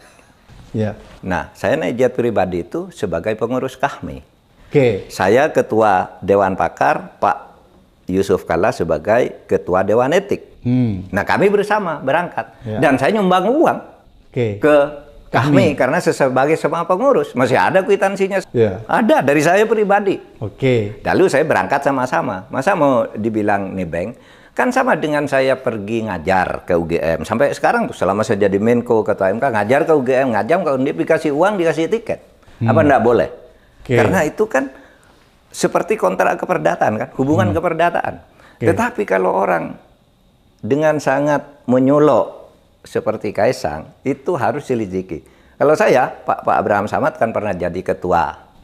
Nah, saya naik jet pribadi itu sebagai pengurus KAHMI. Saya ketua Dewan Pakar, Pak Yusuf Kalla sebagai ketua Dewan Etik. Nah, kami bersama berangkat. Dan saya nyumbang uang ke KAHMI karena sebagai semua pengurus. Masih ada kwitansinya. Ada dari saya pribadi. Lalu saya berangkat sama-sama. Masa mau dibilang nebeng? Kan sama dengan saya pergi ngajar ke UGM. Sampai sekarang tuh selama saya jadi Menko, Ketua MK, ngajar ke UGM, ngajam kalau dikasih uang, dikasih tiket. Apa enggak boleh? Karena itu kan seperti kontrak keperdataan kan, hubungan keperdataan. Tetapi kalau orang dengan sangat menyolok seperti Kaesang, itu harus selidiki. Kalau saya, Pak Abraham Samad kan pernah jadi ketua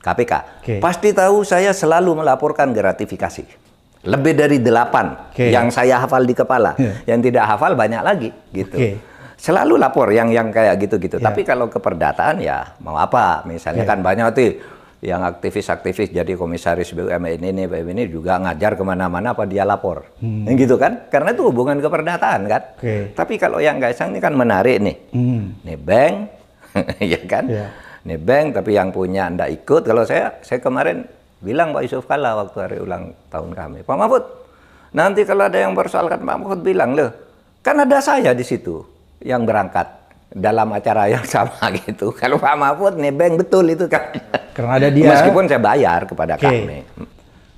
KPK. Pasti tahu saya selalu melaporkan gratifikasi. Lebih dari 8 yang saya hafal di kepala. Yang tidak hafal banyak lagi gitu. Selalu lapor yang kayak gitu-gitu. Tapi kalau keperdataan ya mau apa? Misalnya kan banyak tuh yang aktivis-aktivis jadi komisaris BUMN ini juga ngajar kemana-mana apa dia lapor. Gitu kan? Karena itu hubungan keperdataan kan. Tapi kalau yang Kaesang ini kan menarik nih. Nebeng, ya kan? Nebeng tapi yang punya ndak ikut. Kalau saya kemarin bilang Pak Yusuf Kalla waktu hari ulang tahun kami, Pak Mahfud, nanti kalau ada yang persoalkan Pak Mahfud bilang, loh, kan ada saya di situ yang berangkat dalam acara yang sama gitu. Kalau Pak Mahfud nebeng betul itu kan. Karena ada dia. Meskipun saya bayar kepada kami.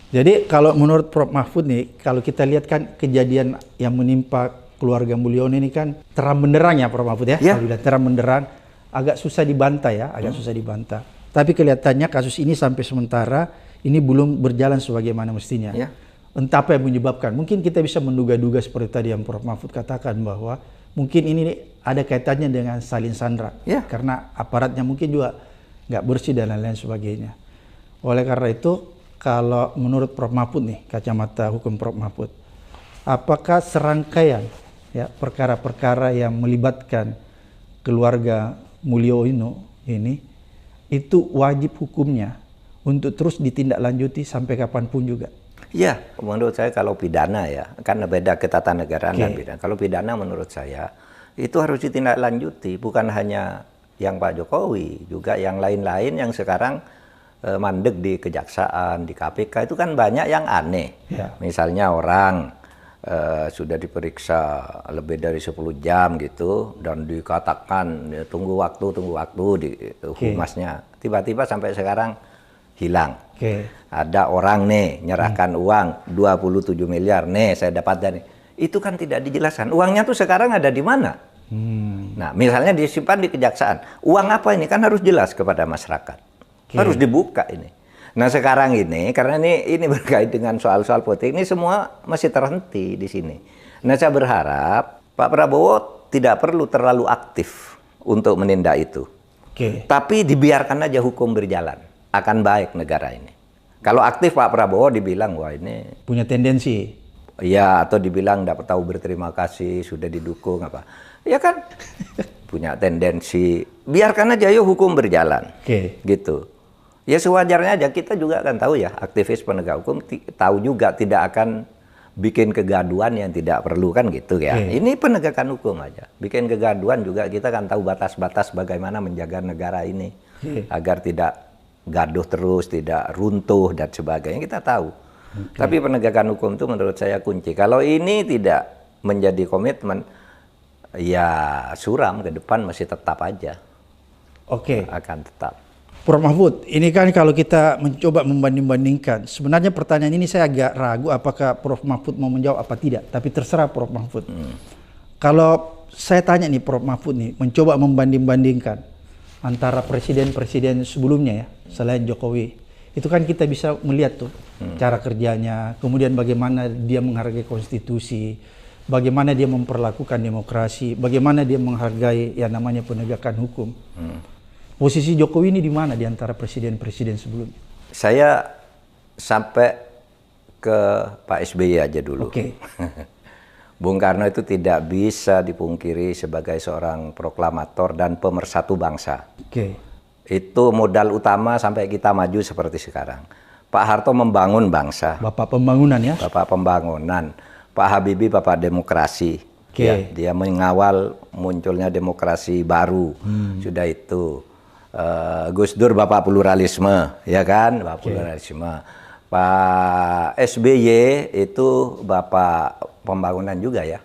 Jadi kalau menurut Prof Mahfud nih, kalau kita lihat kan kejadian yang menimpa keluarga Mulyono ini kan terang benderang ya Prof Mahfud ya. Kalau terang benderang, agak susah dibantah ya, agak susah dibantah. Tapi kelihatannya kasus ini sampai sementara ini belum berjalan sebagaimana mestinya. Entah apa yang menyebabkan. Mungkin kita bisa menduga-duga seperti tadi yang Prof Mahfud katakan bahwa mungkin ini ada kaitannya dengan salin sandra. Karena aparatnya mungkin juga nggak bersih dan lain-lain sebagainya. Oleh karena itu, kalau menurut Prof Mahfud nih, kacamata hukum Prof Mahfud, apakah serangkaian ya perkara-perkara yang melibatkan keluarga Mulyono ini itu wajib hukumnya untuk terus ditindaklanjuti sampai kapanpun juga? Ya, menurut saya kalau pidana ya, kan beda ketatanegaraan dan pidana. Kalau pidana menurut saya itu harus ditindaklanjuti, bukan hanya yang Pak Jokowi, juga yang lain-lain yang sekarang mandek di kejaksaan, di KPK itu kan banyak yang aneh. Misalnya orang sudah diperiksa lebih dari 10 jam gitu dan dikatakan ya, tunggu waktu di humasnya. Tiba-tiba sampai sekarang hilang. Ada orang nih nyerahkan uang 27 miliar nih saya dapat dari. Itu kan tidak dijelaskan. Uangnya tuh sekarang ada di mana? Nah, misalnya disimpan di kejaksaan. Uang apa ini kan harus jelas kepada masyarakat. Harus dibuka ini. Nah, sekarang ini karena ini berkait dengan soal-soal politik ini semua masih terhenti di sini. Nah, saya berharap Pak Prabowo tidak perlu terlalu aktif untuk menindak itu. Tapi dibiarkan aja hukum berjalan. Akan baik negara ini. Kalau aktif Pak Prabowo dibilang wah ini punya tendensi. Ya, atau dibilang tidak tahu berterima kasih, sudah didukung apa. Ya kan? punya tendensi, biarkan aja yuk hukum berjalan. Gitu. Ya sewajarnya aja, kita juga kan tahu ya, aktivis penegak hukum tahu juga tidak akan bikin kegaduhan yang tidak perlu kan gitu ya. Ini penegakan hukum aja. Bikin kegaduhan juga kita kan tahu batas-batas bagaimana menjaga negara ini agar tidak gaduh terus, tidak runtuh dan sebagainya, kita tahu. Tapi penegakan hukum itu menurut saya kunci. Kalau ini tidak menjadi komitmen, ya suram ke depan masih tetap aja. Akan tetap. Prof. Mahfud, ini kan kalau kita mencoba membanding-bandingkan, sebenarnya pertanyaan ini saya agak ragu apakah Prof. Mahfud mau menjawab apa tidak, tapi terserah Prof. Mahfud. Kalau saya tanya nih Prof. Mahfud nih, mencoba membanding-bandingkan antara presiden-presiden sebelumnya ya, selain Jokowi, itu kan kita bisa melihat tuh cara kerjanya, kemudian bagaimana dia menghargai konstitusi, bagaimana dia memperlakukan demokrasi, bagaimana dia menghargai yang namanya penegakan hukum. Posisi Jokowi ini di mana di antara presiden-presiden sebelumnya? Saya sampai ke Pak SBY aja dulu. Bung Karno itu tidak bisa dipungkiri sebagai seorang proklamator dan pemersatu bangsa. Itu modal utama sampai kita maju seperti sekarang. Pak Harto membangun bangsa. Bapak pembangunan ya? Bapak pembangunan. Pak Habibie Bapak demokrasi. Ya, dia mengawal munculnya demokrasi baru. Sudah itu. Gus Dur Bapak pluralisme, ya kan? Bapak pluralisme. Pak SBY itu Bapak pembangunan juga ya.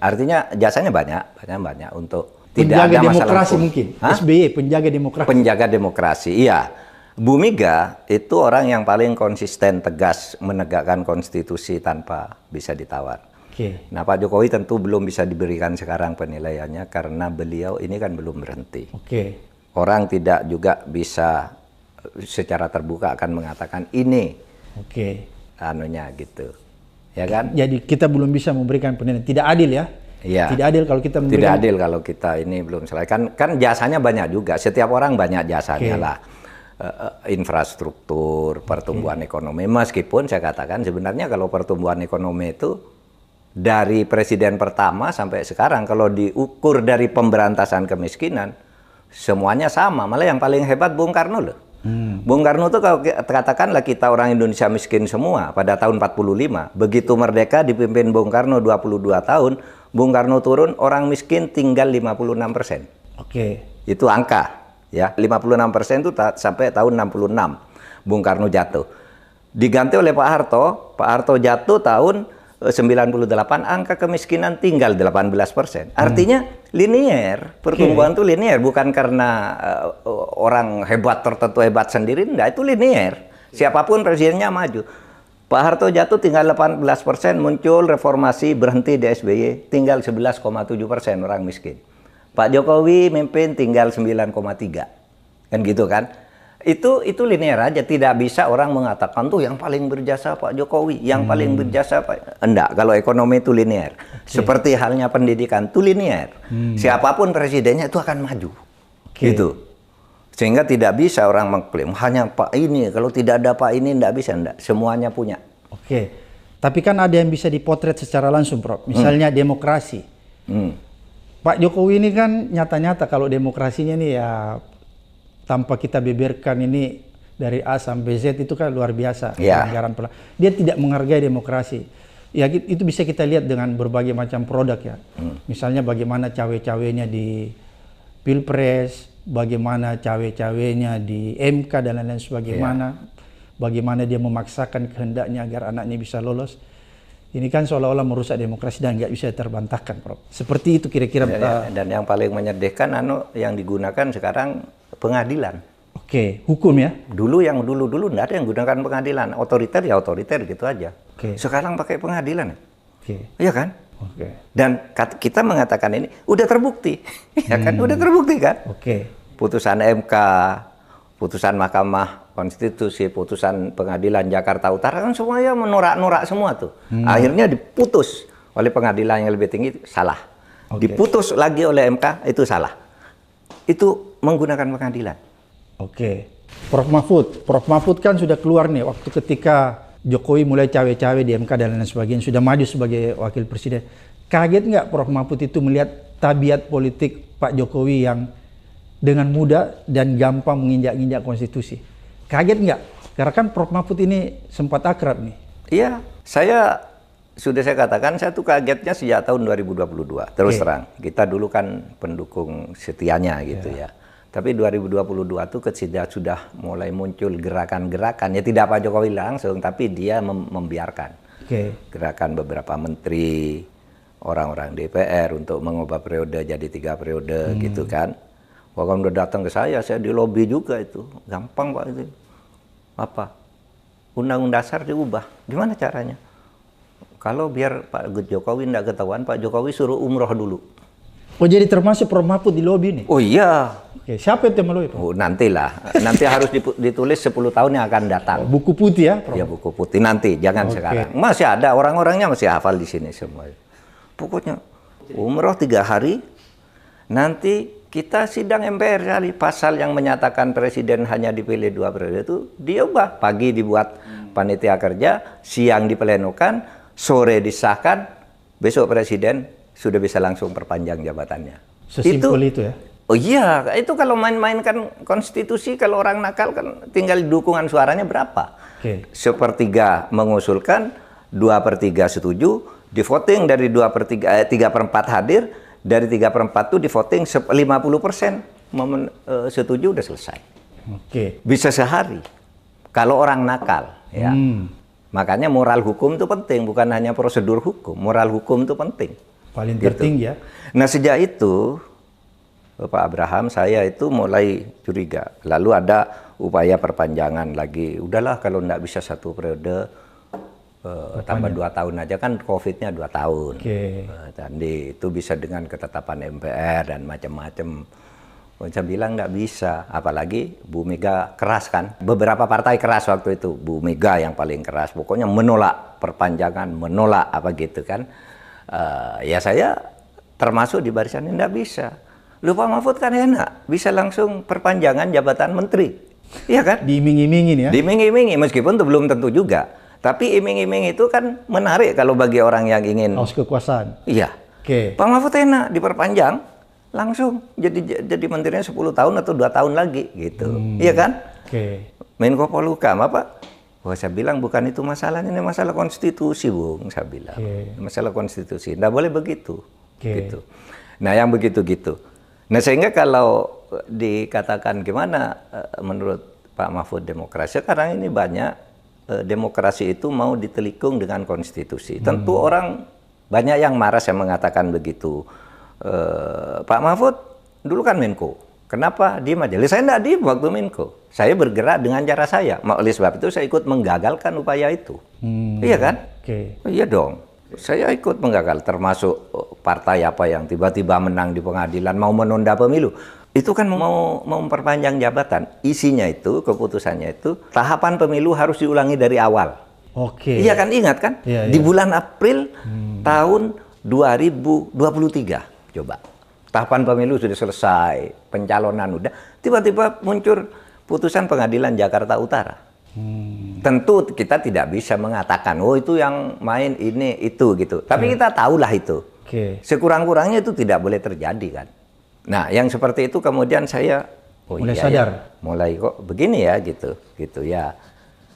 Artinya jasanya banyak untuk tidak ada masalah demokrasi mungkin. SBY penjaga demokrasi. Penjaga demokrasi, iya. Bu Mega itu orang yang paling konsisten, tegas menegakkan konstitusi tanpa bisa ditawar. Nah Pak Jokowi tentu belum bisa diberikan sekarang penilaiannya karena beliau ini kan belum berhenti. Orang tidak juga bisa secara terbuka akan mengatakan ini anunya gitu, ya kan? Jadi kita belum bisa memberikan penilaian, tidak adil ya? Iya. Tidak adil kalau kita memberikan... Tidak adil kalau kita ini belum selesai. Kan jasanya banyak juga, setiap orang banyak jasanya lah. Infrastruktur, pertumbuhan ekonomi. Meskipun saya katakan sebenarnya kalau pertumbuhan ekonomi itu dari presiden pertama sampai sekarang kalau diukur dari pemberantasan kemiskinan, semuanya sama, malah yang paling hebat Bung Karno loh. Bung Karno tuh kalau katakanlah kita orang Indonesia miskin semua pada tahun 45, begitu merdeka dipimpin Bung Karno 22 tahun, Bung Karno turun, orang miskin tinggal 56%. Itu angka, ya 56% itu sampai tahun 66, Bung Karno jatuh. Diganti oleh Pak Harto jatuh tahun 98, angka kemiskinan tinggal 18%. Artinya linier, pertumbuhan itu linier, bukan karena orang hebat tertentu hebat sendiri, enggak, itu linier. Siapapun presidennya maju. Pak Harto jatuh tinggal 18%, muncul reformasi, berhenti di SBY, tinggal 11,7% orang miskin. Pak Jokowi mimpin tinggal 9,3%. Kan gitu kan? Itu linear aja, tidak bisa orang mengatakan tuh yang paling berjasa Pak Jokowi, yang paling berjasa Pak. Enggak, kalau ekonomi itu linear. Seperti halnya pendidikan itu linear. Siapapun presidennya itu akan maju. Gitu. Sehingga tidak bisa orang mengklaim hanya Pak ini, kalau tidak ada Pak ini enggak bisa, enggak. Semuanya punya. Tapi kan ada yang bisa dipotret secara langsung, Prof. Misalnya demokrasi. Pak Jokowi ini kan nyata-nyata kalau demokrasinya nih ya tanpa kita beberkan ini dari A sampai Z itu kan luar biasa. Dia tidak menghargai demokrasi. Ya itu bisa kita lihat dengan berbagai macam produk ya. Misalnya bagaimana cawe-cawenya di Pilpres, bagaimana cawe-cawenya di MK dan lain-lain sebagaimana. Bagaimana dia memaksakan kehendaknya agar anaknya bisa lolos. Ini kan seolah-olah merusak demokrasi dan nggak bisa terbantahkan, Prof. Seperti itu kira-kira. Dan yang paling menyedihkan yang digunakan sekarang pengadilan. Hukum ya. Dulu nggak ada yang gunakan pengadilan, otoriter ya otoriter gitu aja. Sekarang pakai pengadilan. Iya kan? Dan kita mengatakan ini udah terbukti, ya kan? Udah terbukti kan? Putusan MK, putusan Mahkamah Konstitusi, putusan Pengadilan Jakarta Utara kan semuanya menorak-norak semua tuh. Akhirnya diputus oleh pengadilan yang lebih tinggi salah. Diputus lagi oleh MK itu salah. Itu menggunakan pengadilan. Prof. Mahfud kan sudah keluar nih waktu ketika Jokowi mulai cawe-cawe di MK dan lain sebagainya, sudah maju sebagai wakil presiden. Kaget nggak Prof. Mahfud itu melihat tabiat politik Pak Jokowi yang dengan mudah dan gampang menginjak-injak konstitusi. Kaget nggak? Karena kan Prof. Mahfud ini sempat akrab nih. Iya, saya katakan saya tuh kagetnya sejak tahun 2022. Terus terang, kita dulu kan pendukung setianya gitu ya. Tapi 2022 tuh ketika sudah mulai muncul gerakan-gerakan, ya tidak Pak Jokowi langsung, tapi dia membiarkan gerakan beberapa menteri, orang-orang DPR untuk mengubah periode jadi 3 periode gitu kan. Bahkan udah datang ke saya di lobby juga itu. Gampang Pak itu. Apa? Undang-undang dasar diubah. Gimana caranya? Kalau biar Pak Jokowi tidak ketahuan, Pak Jokowi suruh umroh dulu. Oh jadi termasuk Prof. Mahfud di lobby nih? Oh iya. Oke, siapa itu yang melobi? Oh nantilah. Nanti harus ditulis 10 tahun yang akan datang. Oh, buku putih ya, Prof? Ya buku putih nanti, jangan sekarang. Masih ada, orang-orangnya masih hafal di sini semua. Pokoknya umroh 3 hari, nanti kita sidang MPR kali. Pasal yang menyatakan presiden hanya dipilih 2 periode itu diubah. Pagi dibuat panitia kerja, siang diplenokan, sore disahkan, besok presiden sudah bisa langsung perpanjang jabatannya. Sesimpel itu ya? Oh iya, itu kalau main-main kan konstitusi, kalau orang nakal kan tinggal dukungan suaranya berapa. Sepertiga mengusulkan, 2/3 setuju, di voting dari 3/4 hadir, dari 3/4 itu di voting 50% setuju udah selesai. Bisa sehari. Kalau orang nakal ya. Makanya moral hukum itu penting, bukan hanya prosedur hukum. Moral hukum itu penting. Paling tertinggi ya. Nah sejak itu Pak Abraham, saya itu mulai curiga. Lalu ada upaya perpanjangan lagi. Udahlah kalau nggak bisa 1 periode, tambah 2 tahun aja kan COVID-nya 2 tahun. Jadi itu bisa dengan ketetapan MPR dan macam-macam. Saya bilang nggak bisa. Apalagi Bu Mega keras kan. Beberapa partai keras waktu itu. Bu Mega yang paling keras. Pokoknya menolak perpanjangan, menolak apa gitu kan. Ya saya termasuk di barisan ini nggak bisa. Lupa Mahfud kan enak, bisa langsung perpanjangan jabatan menteri, iya kan? Diiming-imingin ya? Diiming-imingi, meskipun itu belum tentu juga. Tapi iming-iming itu kan menarik kalau bagi orang yang ingin. Haus kekuasaan. Iya. Pak Mahfud enak, diperpanjang, langsung jadi menterinya 10 tahun atau 2 tahun lagi, gitu. Iya kan? Menko Polhukam apa? Wah saya bilang bukan itu masalahnya, ini masalah konstitusi, Bung. Saya bilang masalah konstitusi, nggak boleh begitu. Gitu. Nah yang begitu-gitu. Nah sehingga kalau dikatakan gimana menurut Pak Mahfud demokrasi, sekarang ini banyak demokrasi itu mau ditelikung dengan konstitusi. Tentu orang banyak yang marah saya mengatakan begitu. Pak Mahfud dulu kan Menko, kenapa diem aja? Saya enggak diem waktu Menko. Saya bergerak dengan cara saya. Oleh sebab itu saya ikut menggagalkan upaya itu. Iya kan? Iya dong. Saya ikut menggagal, termasuk partai apa yang tiba-tiba menang di pengadilan mau menunda pemilu. Itu kan mau memperpanjang jabatan. Isinya itu, keputusannya itu, tahapan pemilu harus diulangi dari awal. Iya kan, ingat kan? Di bulan April tahun 2023, coba. Tahapan pemilu sudah selesai, pencalonan udah. Tiba-tiba muncul putusan pengadilan Jakarta Utara. Tentu kita tidak bisa mengatakan, oh itu yang main ini itu gitu. Tapi kita tahulah itu. Sekurang-kurangnya itu tidak boleh terjadi kan. Nah, yang seperti itu kemudian saya mulai sadar. Ya, mulai kok begini ya gitu ya.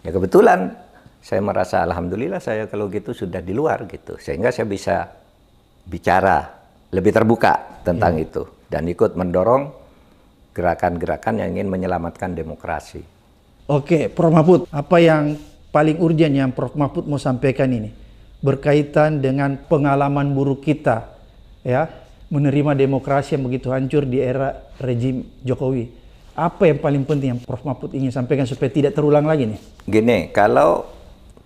Ya kebetulan saya merasa alhamdulillah saya kalau gitu sudah di luar gitu. Sehingga saya bisa bicara lebih terbuka tentang itu dan ikut mendorong gerakan-gerakan yang ingin menyelamatkan demokrasi. Oke, Prof. Mahfud, apa yang paling urgent yang Prof. Mahfud mau sampaikan ini berkaitan dengan pengalaman buruk kita ya, menerima demokrasi yang begitu hancur di era rejim Jokowi. Apa yang paling penting yang Prof. Mahfud ingin sampaikan supaya tidak terulang lagi nih? Gini, kalau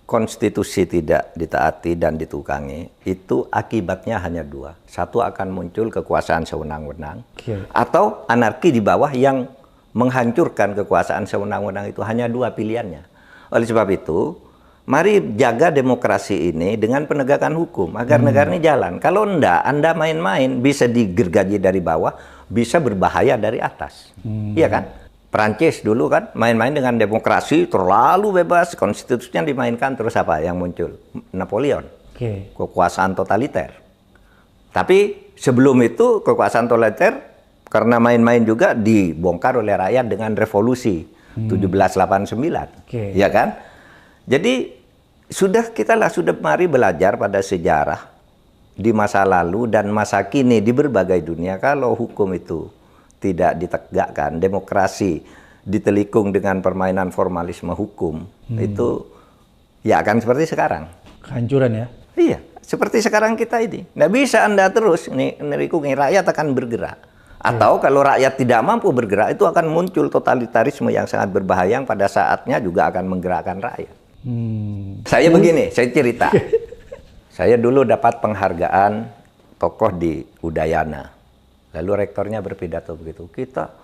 konstitusi tidak ditaati dan ditukangi, itu akibatnya hanya 2. Satu, akan muncul kekuasaan sewenang-wenang, atau anarki di bawah yang menghancurkan kekuasaan sewenang-wenang. Itu hanya 2 pilihannya. Oleh sebab itu, mari jaga demokrasi ini dengan penegakan hukum agar negara ini jalan. Kalau enggak, Anda main-main bisa digergaji dari bawah, bisa berbahaya dari atas. Iya kan? Perancis dulu kan main-main dengan demokrasi terlalu bebas, konstitusinya dimainkan, terus apa yang muncul? Napoleon. Kekuasaan totaliter. Tapi sebelum itu kekuasaan totaliter karena main-main juga dibongkar oleh rakyat dengan revolusi 1789, ya kan? Jadi kita sudah mari belajar pada sejarah di masa lalu dan masa kini di berbagai dunia. Kalau hukum itu tidak ditegakkan, demokrasi ditelikung dengan permainan formalisme hukum, itu ya akan seperti sekarang. Kehancuran ya? Iya. Seperti sekarang kita ini, nggak bisa Anda terus nerikungi, rakyat akan bergerak. Atau kalau rakyat tidak mampu bergerak, itu akan muncul totalitarisme yang sangat berbahaya yang pada saatnya juga akan menggerakkan rakyat. Saya begini, saya cerita. Saya dulu dapat penghargaan tokoh di Udayana. Lalu rektornya berpidato begitu, kita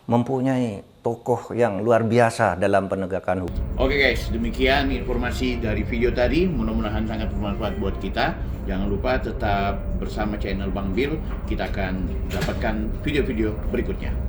mempunyai tokoh yang luar biasa dalam penegakan hukum. Oke guys, demikian informasi dari video tadi. Mudah-mudahan sangat bermanfaat buat kita. Jangan lupa tetap bersama channel Bang Bill. Kita akan dapatkan video-video berikutnya.